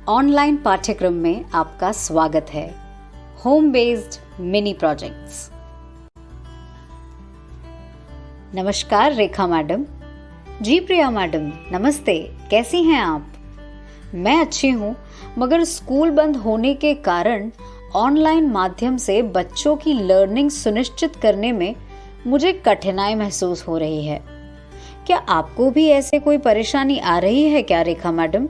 Online पाठ्यक्रम में आपका स्वागत है। Home based mini projects. नमस्कार रेखा मैडम। जी प्रिया मैडम, नमस्ते। कैसी हैं आप? मैं अच्छी हूँ, मगर स्कूल बंद होने के कारण ऑनलाइन माध्यम से बच्चों की लर्निंग सुनिश्चित करने में मुझे कठिनाई महसूस हो रही है। क्या आपको भी ऐसे कोई परेशानी आ रही है क्या रेखा मैडम?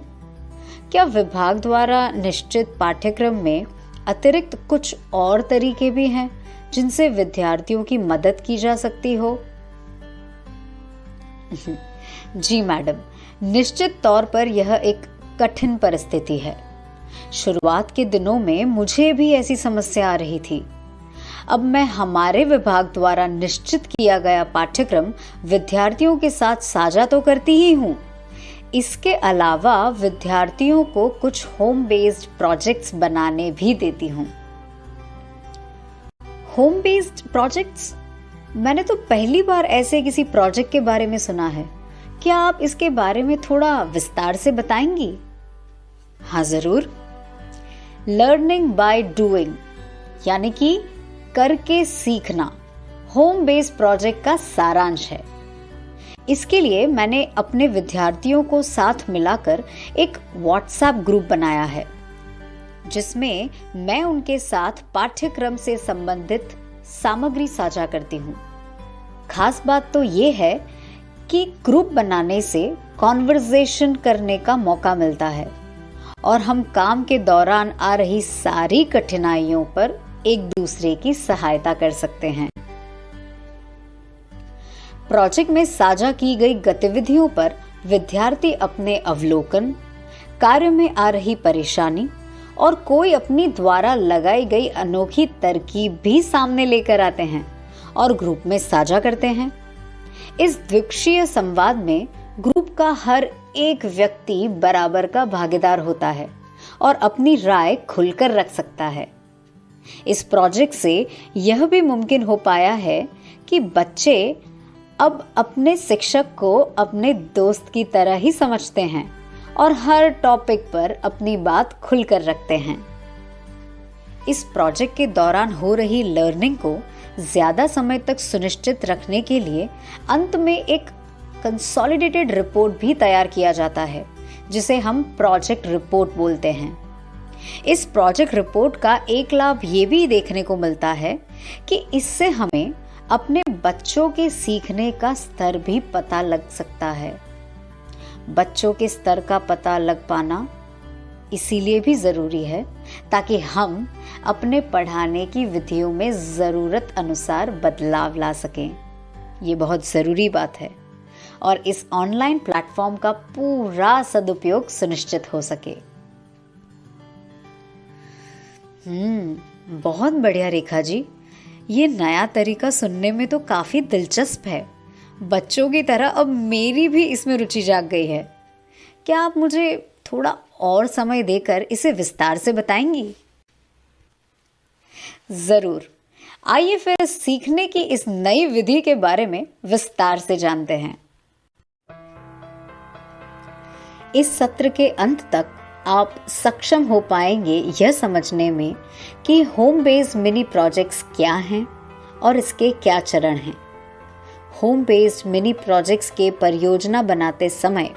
क्या विभाग द्वारा निश्चित पाठ्यक्रम में अतिरिक्त कुछ और तरीके भी हैं जिनसे विद्यार्थियों की मदद की जा सकती हो? जी मैडम, निश्चित तौर पर यह एक कठिन परिस्थिति है। शुरुआत के दिनों में मुझे भी ऐसी समस्या आ रही थी। अब मैं हमारे विभाग द्वारा निश्चित किया गया पाठ्यक्रम विद्यार्थियों के साथ साझा तो करती ही हूँ। इसके अलावा विद्यार्थियों को कुछ होम बेस्ड प्रोजेक्ट्स बनाने भी देती हूँ। Home based projects? मैंने तो पहली बार ऐसे किसी प्रोजेक्ट के बारे में सुना है। क्या आप इसके बारे में थोड़ा विस्तार से बताएंगी? हाँ जरूर। लर्निंग बाय डूइंग, यानी कि करके सीखना, होम बेस्ड प्रोजेक्ट का सारांश है। इसके लिए मैंने अपने विद्यार्थियों को साथ मिलाकर एक व्हाट्सएप ग्रुप बनाया है, जिसमें मैं उनके साथ पाठ्यक्रम से संबंधित सामग्री साझा करती हूँ। खास बात तो ये है कि ग्रुप बनाने से कॉन्वर्सेशन करने का मौका मिलता है और हम काम के दौरान आ रही सारी कठिनाइयों पर एक दूसरे की सहायता कर सकते हैं। प्रोजेक्ट में साझा की गई गतिविधियों पर विद्यार्थी अपने अवलोकन, कार्य में आ रही परेशानी और कोई अपनी द्वारा लगाई गई अनोखी तरकीब भी सामने लेकर आते हैं और ग्रुप में साझा करते हैं। इस द्विपक्षीय संवाद में ग्रुप का हर एक व्यक्ति बराबर का भागीदार होता है और अपनी राय खुलकर रख सकता है। इस प्रोजेक्ट से यह भी मुमकिन हो पाया है कि बच्चे अब अपने शिक्षक को अपने दोस्त की तरह ही समझते हैं और हर टॉपिक पर अपनी बात खुलकर रखते हैं। इस प्रोजेक्ट के दौरान हो रही लर्निंग को ज्यादा समय तक सुनिश्चित रखने के लिए अंत में एक कंसोलिडेटेड रिपोर्ट भी तैयार किया जाता है, जिसे हम प्रोजेक्ट रिपोर्ट बोलते हैं। इस प्रोजेक्ट रिपोर्ट का एक लाभ ये भी देखने को मिलता है कि इससे हमें अपने बच्चों के सीखने का स्तर भी पता लग सकता है। बच्चों के स्तर का पता लग पाना इसीलिए भी जरूरी है ताकि हम अपने पढ़ाने की विधियों में जरूरत अनुसार बदलाव ला सकें। ये बहुत जरूरी बात है और इस ऑनलाइन प्लेटफॉर्म का पूरा सदुपयोग सुनिश्चित हो सके। बहुत बढ़िया रेखा जी, ये नया तरीका सुनने में तो काफी दिलचस्प है। बच्चों की तरह अब मेरी भी इसमें रुचि जाग गई है। क्या आप मुझे थोड़ा और समय देकर इसे विस्तार से बताएंगी? जरूर। आइए फिर सीखने की इस नई विधि के बारे में विस्तार से जानते हैं। इस सत्र के अंत तक आप सक्षम हो पाएंगे यह समझने में कि होम बेस्ड मिनी प्रोजेक्ट्स क्या हैं और इसके क्या चरण हैं। होम बेस्ड मिनी प्रोजेक्ट्स के परियोजना बनाते समय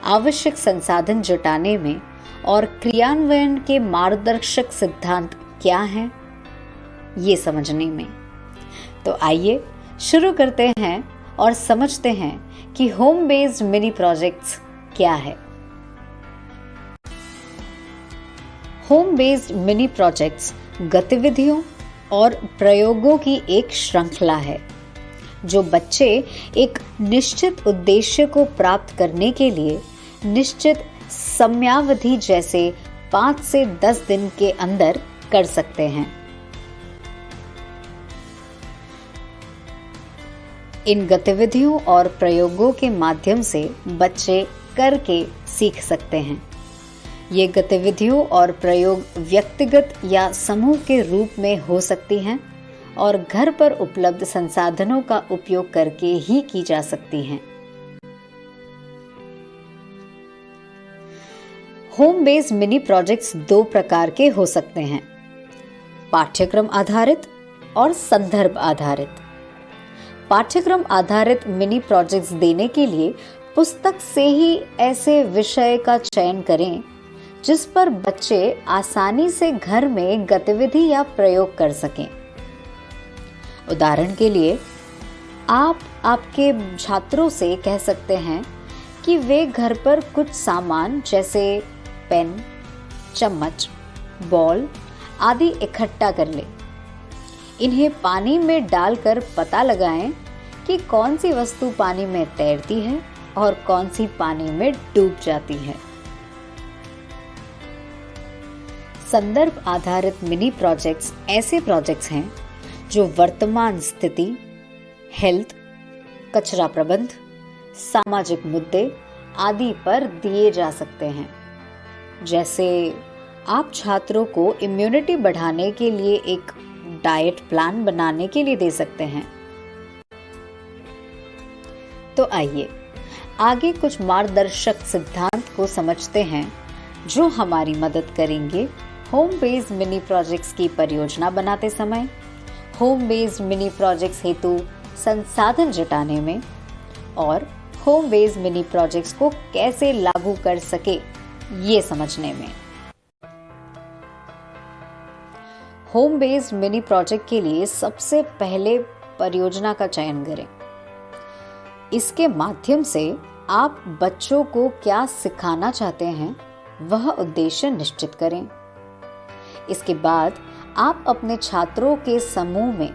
आवश्यक संसाधन जुटाने में और क्रियान्वयन के मार्गदर्शक सिद्धांत क्या हैं, ये समझने में। तो आइए शुरू करते हैं और समझते हैं कि होम बेस्ड मिनी प्रोजेक्ट्स क्या है। होम बेस्ड मिनी प्रोजेक्ट्स गतिविधियों और प्रयोगों की एक श्रृंखला है जो बच्चे एक निश्चित उद्देश्य को प्राप्त करने के लिए निश्चित समयावधि जैसे 5 से 10 दिन के अंदर कर सकते हैं। इन गतिविधियों और प्रयोगों के माध्यम से बच्चे करके सीख सकते हैं। ये गतिविधियों और प्रयोग व्यक्तिगत या समूह के रूप में हो सकती हैं और घर पर उपलब्ध संसाधनों का उपयोग करके ही की जा सकती हैं। होम बेस्ड मिनी प्रोजेक्ट्स दो प्रकार के हो सकते हैं, पाठ्यक्रम आधारित और संदर्भ आधारित। पाठ्यक्रम आधारित मिनी प्रोजेक्ट्स देने के लिए पुस्तक से ही ऐसे विषय का चयन करें जिस पर बच्चे आसानी से घर में गतिविधि या प्रयोग कर सकें। उदाहरण के लिए आप आपके छात्रों से कह सकते हैं कि वे घर पर कुछ सामान जैसे पेन, चम्मच, बॉल आदि इकट्ठा कर लें। इन्हें पानी में डालकर पता लगाएं कि कौन सी वस्तु पानी में तैरती है और कौन सी पानी में डूब जाती है। संदर्भ आधारित मिनी प्रोजेक्ट्स ऐसे प्रोजेक्ट्स हैं जो वर्तमान स्थिति, हेल्थ, कचरा प्रबंध, सामाजिक मुद्दे आदि पर दिए जा सकते हैं। जैसे आप छात्रों को इम्यूनिटी बढ़ाने के लिए एक डाइट प्लान बनाने के लिए दे सकते हैं। तो आइए आगे कुछ मार्गदर्शक सिद्धांत को समझते हैं जो हमारी मदद करेंगे होम बेस्ड मिनी प्रोजेक्ट्स की परियोजना बनाते समय, होम बेस्ड मिनी प्रोजेक्ट्स हेतु संसाधन जुटाने में और होम बेस्ड मिनी प्रोजेक्ट्स को कैसे लागू कर सके ये समझने में। होम बेस्ड मिनी प्रोजेक्ट के लिए सबसे पहले परियोजना का चयन करें। इसके माध्यम से आप बच्चों को क्या सिखाना चाहते हैं वह उद्देश्य निश्चित करें। इसके बाद आप अपने छात्रों के समूह में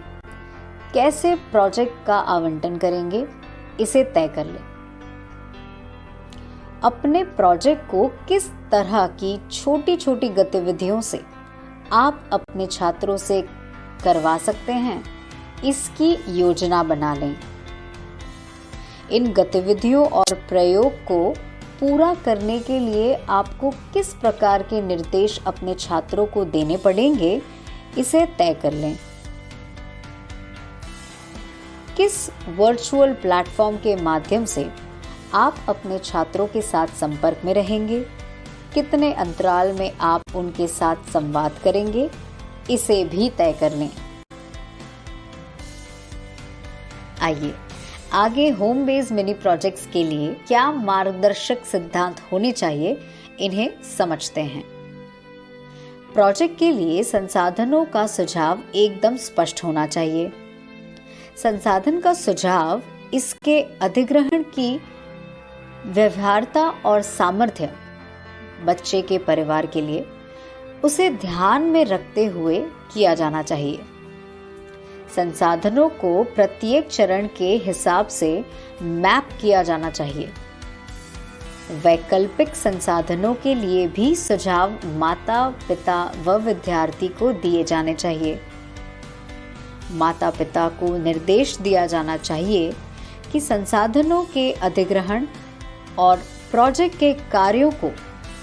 कैसे प्रोजेक्ट का आवंटन करेंगे इसे तय कर लें। अपने प्रोजेक्ट को किस तरह की छोटी छोटी गतिविधियों से आप अपने छात्रों से करवा सकते हैं इसकी योजना बना लें। इन गतिविधियों और प्रयोग को पूरा करने के लिए आपको किस प्रकार के निर्देश अपने छात्रों को देने पड़ेंगे इसे तय कर लें। किस वर्चुअल प्लेटफॉर्म के माध्यम से आप अपने छात्रों के साथ संपर्क में रहेंगे, कितने अंतराल में आप उनके साथ संवाद करेंगे इसे भी तय कर लें। आइए आगे होम बेस्ड मिनी प्रोजेक्ट्स के लिए क्या मार्गदर्शक सिद्धांत होने चाहिए इन्हें समझते हैं। प्रोजेक्ट के लिए संसाधनों का सुझाव एकदम स्पष्ट होना चाहिए। संसाधन का सुझाव इसके अधिग्रहण की व्यवहार्यता और सामर्थ्य बच्चे के परिवार के लिए उसे ध्यान में रखते हुए किया जाना चाहिए। संसाधनों को प्रत्येक चरण के हिसाब से मैप किया जाना चाहिए। वैकल्पिक संसाधनों के लिए भी सुझाव माता पिता व विद्यार्थी को दिए जाने चाहिए। माता पिता को निर्देश दिया जाना चाहिए कि संसाधनों के अधिग्रहण और प्रोजेक्ट के कार्यों को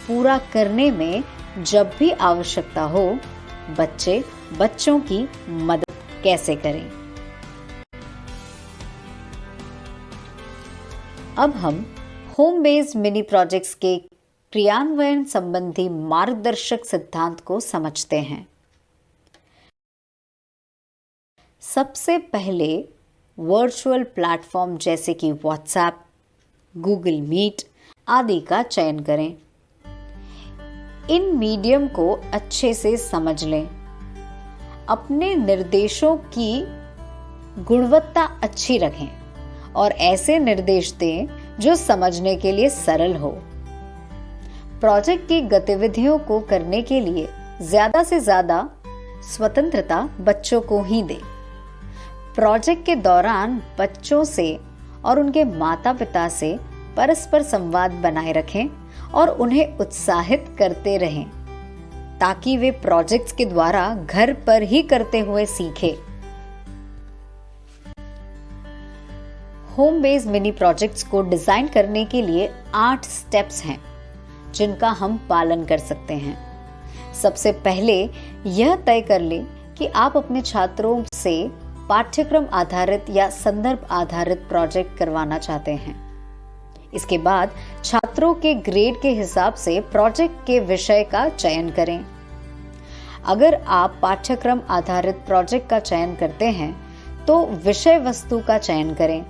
पूरा करने में जब भी आवश्यकता हो बच्चों की मदद कैसे करें। अब हम होम बेस्ड मिनी प्रोजेक्ट्स के क्रियान्वयन संबंधी मार्गदर्शक सिद्धांत को समझते हैं। सबसे पहले वर्चुअल प्लेटफॉर्म जैसे कि व्हाट्सएप, गूगल मीट आदि का चयन करें। इन मीडियम को अच्छे से समझ लें। अपने निर्देशों की गुणवत्ता अच्छी रखें और ऐसे निर्देश दें जो समझने के लिए सरल हो। प्रोजेक्ट की गतिविधियों को करने के लिए ज्यादा से ज्यादा स्वतंत्रता बच्चों को ही दें। प्रोजेक्ट के दौरान बच्चों से और उनके माता पिता से परस्पर संवाद बनाए रखें और उन्हें उत्साहित करते रहें ताकि वे प्रोजेक्ट्स के द्वारा घर पर ही करते हुए सीखें। होम बेस्ड मिनी प्रोजेक्ट्स को डिजाइन करने के लिए 8 स्टेप्स हैं जिनका हम पालन कर सकते हैं। सबसे पहले यह तय कर लें कि आप अपने छात्रों से पाठ्यक्रम आधारित या संदर्भ आधारित प्रोजेक्ट करवाना चाहते हैं। इसके बाद छात्रों छात्रों के ग्रेड के हिसाब से प्रोजेक्ट के विषय का चयन करें। अगर आप पाठ्यक्रम आधारित प्रोजेक्ट का चयन करते हैं तो विषय वस्तु का चयन करें।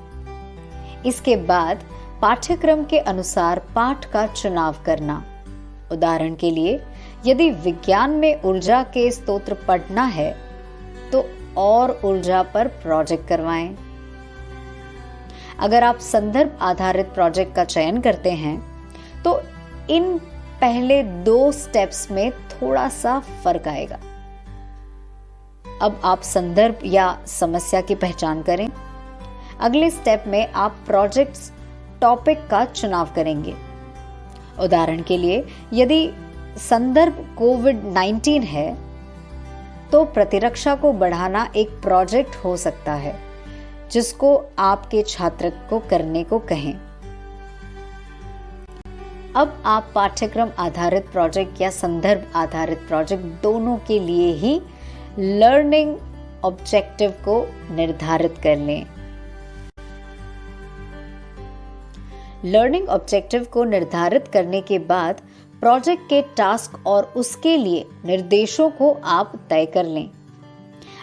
इसके बाद पाठ्यक्रम के अनुसार पाठ का चुनाव करना। उदाहरण के लिए, यदि विज्ञान में ऊर्जा के स्रोत पढ़ना है तो और ऊर्जा पर प्रोजेक्ट करवाएं। अगर आप संदर्भ आधारित प्रोजेक्ट का चयन करते हैं तो इन पहले 2 स्टेप्स में थोड़ा सा फर्क आएगा। अब आप संदर्भ या समस्या की पहचान करें। अगले स्टेप में आप प्रोजेक्ट टॉपिक का चुनाव करेंगे। उदाहरण के लिए, यदि संदर्भ कोविड-19 है तो प्रतिरक्षा को बढ़ाना एक प्रोजेक्ट हो सकता है जिसको आपके छात्र को करने को कहें। अब आप पाठ्यक्रम आधारित प्रोजेक्ट या संदर्भ आधारित प्रोजेक्ट दोनों के लिए ही लर्निंग ऑब्जेक्टिव को निर्धारित कर लें। लर्निंग ऑब्जेक्टिव को निर्धारित करने के बाद प्रोजेक्ट के टास्क और उसके लिए निर्देशों को आप तय कर लें।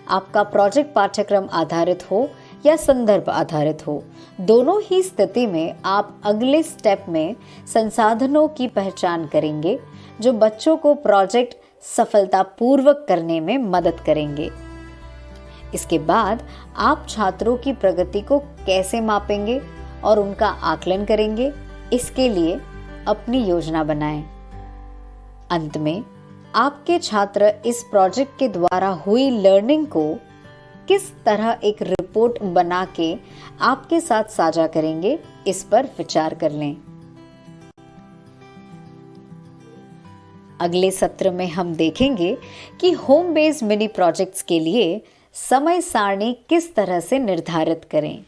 आपका प्रोजेक्ट पाठ्यक्रम आधारित हो या संदर्भ आधारित हो, दोनों ही स्थिति में आप अगले स्टेप में संसाधनों की पहचान करेंगे जो बच्चों को प्रोजेक्ट सफलतापूर्वक करने में मदद करेंगे। इसके बाद आप छात्रों की प्रगति को कैसे मापेंगे और उनका आकलन करेंगे, इसके लिए अपनी योजना बनाएं। अंत में आपके छात्र इस प्रोजेक्ट के द्वारा हुई लर्निंग को किस तरह एक रिपोर्ट बना के आपके साथ साझा करेंगे, इस पर विचार कर लें। अगले सत्र में हम देखेंगे कि होम बेस्ड मिनी प्रोजेक्ट्स के लिए समय सारणी किस तरह से निर्धारित करें।